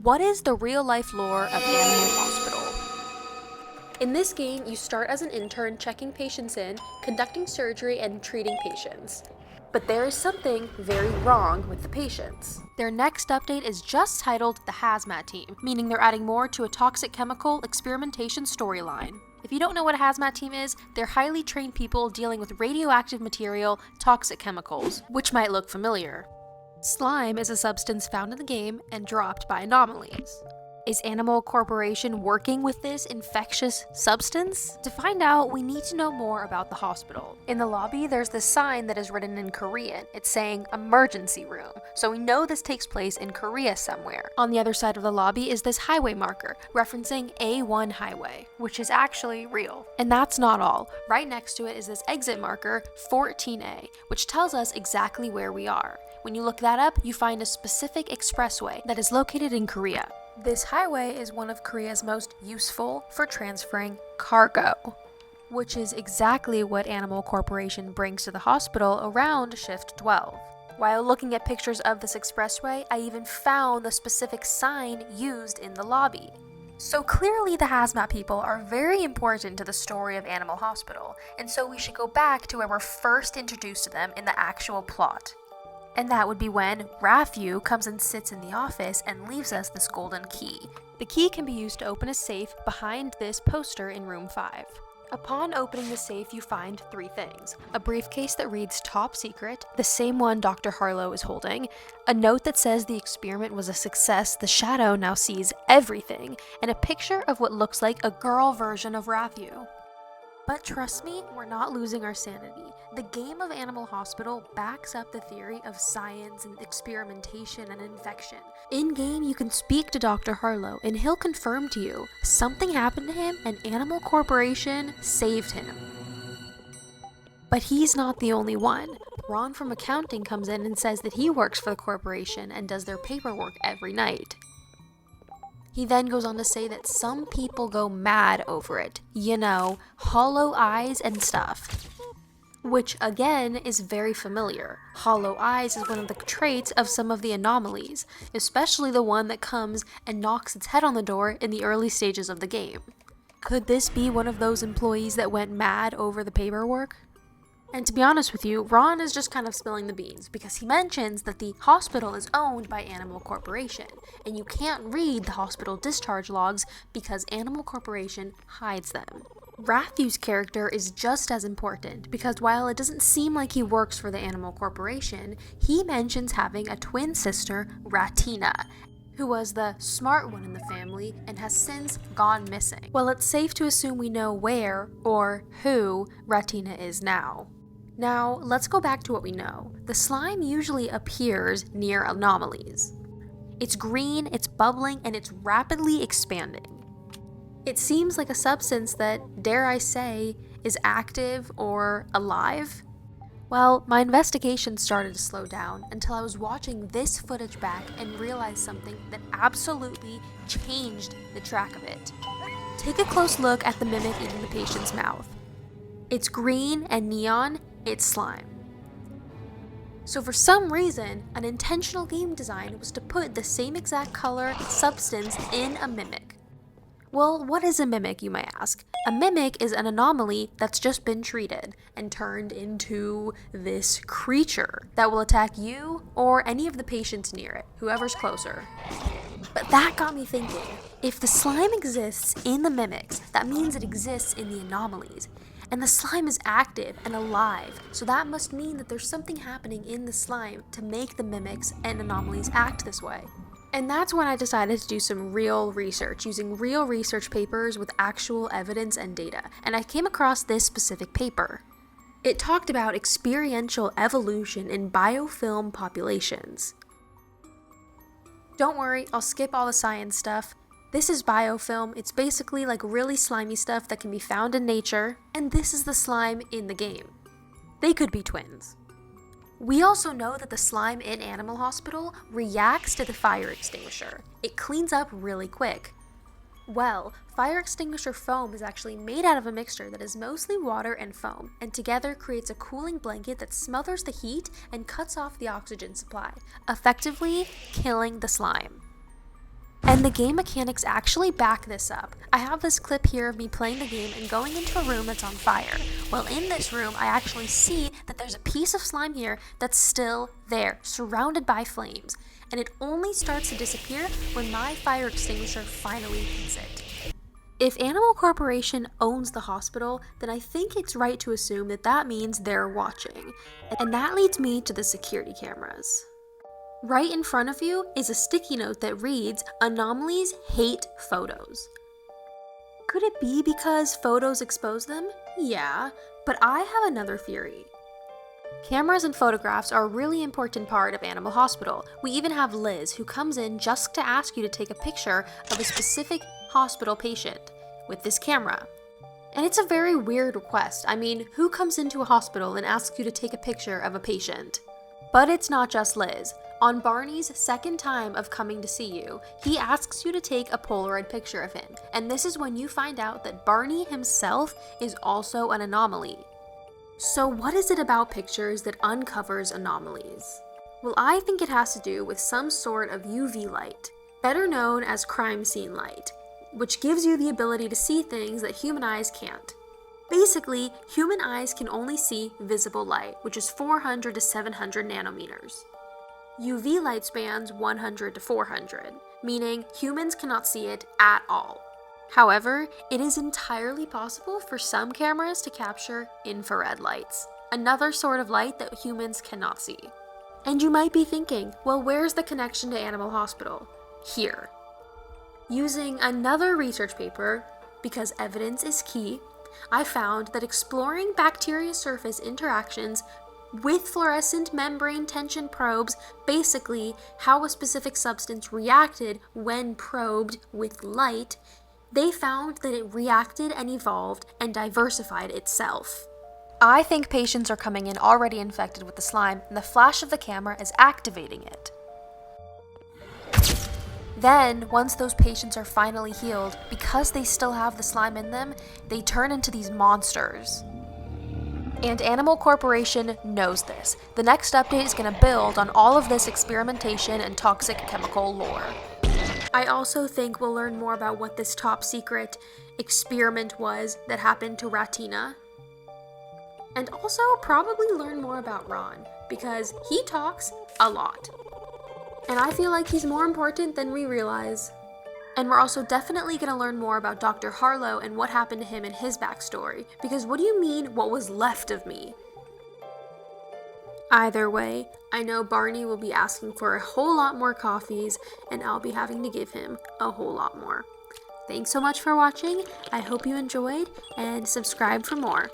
What is the real-life lore of Animal Hospital? In this game, you start as an intern checking patients in, conducting surgery, and treating patients. But there is something very wrong with the patients. Their next update is just titled The Hazmat Team, meaning they're adding more to a toxic chemical experimentation storyline. If you don't know what a hazmat team is, they're highly trained people dealing with radioactive material, toxic chemicals, which might look familiar. Slime is a substance found in the game and dropped by anomalies. Is Animal Corporation working with this infectious substance? To find out, we need to know more about the hospital. In the lobby, there's this sign that is written in Korean. It's saying emergency room, so we know this takes place in Korea somewhere. On the other side of the lobby is this highway marker, referencing A1 highway, which is actually real. And that's not all. Right next to it is this exit marker, 14A, which tells us exactly where we are. When you look that up, you find a specific expressway that is located in Korea. This highway is one of Korea's most useful for transferring cargo, which is exactly what Animal Corporation brings to the hospital around shift 12. While looking at pictures of this expressway, I even found the specific sign used in the lobby. So clearly the hazmat people are very important to the story of Animal Hospital, and so we should go back to where we're first introduced to them in the actual plot. And that would be when Raphu comes and sits in the office and leaves us this golden key. The key can be used to open a safe behind this poster in room 5. Upon opening the safe, you find 3 things. A briefcase that reads top secret, the same one Dr. Harlow is holding, a note that says the experiment was a success, the shadow now sees everything, and a picture of what looks like a girl version of Raphu. But trust me, we're not losing our sanity. The game of Animal Hospital backs up the theory of science and experimentation and infection. In-game, you can speak to Dr. Harlow and he'll confirm to you something happened to him and Animal Corporation saved him. But he's not the only one. Ron from accounting comes in and says that he works for the corporation and does their paperwork every night. He then goes on to say that some people go mad over it. You know, hollow eyes and stuff. Which, again, is very familiar. Hollow eyes is one of the traits of some of the anomalies, especially the one that comes and knocks its head on the door in the early stages of the game. Could this be one of those employees that went mad over the paperwork? And to be honest with you, Ron is just kind of spilling the beans because he mentions that the hospital is owned by Animal Corporation, and you can't read the hospital discharge logs because Animal Corporation hides them. Raphu's character is just as important because while it doesn't seem like he works for the Animal Corporation, he mentions having a twin sister, Ratina, who was the smart one in the family and has since gone missing. Well, it's safe to assume we know where, or who, Ratina is now. Now, let's go back to what we know. The slime usually appears near anomalies. It's green, it's bubbling, and it's rapidly expanding. It seems like a substance that, dare I say, is active or alive. Well, my investigation started to slow down until I was watching this footage back and realized something that absolutely changed the track of it. Take a close look at the mimic eating the patient's mouth. It's green and neon, it's slime. So for some reason, an intentional game design was to put the same exact color substance in a mimic. Well, what is a mimic, you might ask? A mimic is an anomaly that's just been treated and turned into this creature that will attack you or any of the patients near it, whoever's closer. But that got me thinking, if the slime exists in the mimics, that means it exists in the anomalies. And the slime is active and alive, so that must mean that there's something happening in the slime to make the mimics and anomalies act this way. And that's when I decided to do some real research, using real research papers with actual evidence and data, and I came across this specific paper. It talked about experiential evolution in biofilm populations. Don't worry, I'll skip all the science stuff. This is biofilm. It's basically like really slimy stuff that can be found in nature, and this is the slime in the game. They could be twins. We also know that the slime in Animal Hospital reacts to the fire extinguisher. It cleans up really quick. Well, fire extinguisher foam is actually made out of a mixture that is mostly water and foam, and together creates a cooling blanket that smothers the heat and cuts off the oxygen supply, effectively killing the slime. And the game mechanics actually back this up. I have this clip here of me playing the game and going into a room that's on fire. Well, in this room, I actually see that there's a piece of slime here that's still there, surrounded by flames. And it only starts to disappear when my fire extinguisher finally hits it. If Animal Corporation owns the hospital, then I think it's right to assume that that means they're watching. And that leads me to the security cameras. Right in front of you is a sticky note that reads, "Anomalies hate photos." Could it be because photos expose them? Yeah, but I have another theory. Cameras and photographs are a really important part of Animal Hospital. We even have Liz, who comes in just to ask you to take a picture of a specific hospital patient with this camera. And it's a very weird request. I mean, who comes into a hospital and asks you to take a picture of a patient? But it's not just Liz. On Barney's second time of coming to see you, he asks you to take a Polaroid picture of him. And this is when you find out that Barney himself is also an anomaly. So what is it about pictures that uncovers anomalies? Well, I think it has to do with some sort of UV light, better known as crime scene light, which gives you the ability to see things that human eyes can't. Basically, human eyes can only see visible light, which is 400 to 700 nanometers. UV light spans 100 to 400, meaning humans cannot see it at all. However, it is entirely possible for some cameras to capture infrared lights, another sort of light that humans cannot see. And you might be thinking, well, where's the connection to Animal Hospital? Here. Using another research paper, because evidence is key, I found that exploring bacteria surface interactions with fluorescent membrane tension probes, basically how a specific substance reacted when probed with light, they found that it reacted and evolved and diversified itself. I think patients are coming in already infected with the slime, and the flash of the camera is activating it. Then, once those patients are finally healed, because they still have the slime in them, they turn into these monsters. And Animal Corporation knows this. The next update is going to build on all of this experimentation and toxic chemical lore. I also think we'll learn more about what this top secret experiment was that happened to Ratina. And also probably learn more about Ron, because he talks a lot. And I feel like he's more important than we realize. And we're also definitely going to learn more about Dr. Harlow and what happened to him and his backstory, because what do you mean, what was left of me? Either way, I know Barney will be asking for a whole lot more coffees, and I'll be having to give him a whole lot more. Thanks so much for watching. I hope you enjoyed, and subscribe for more.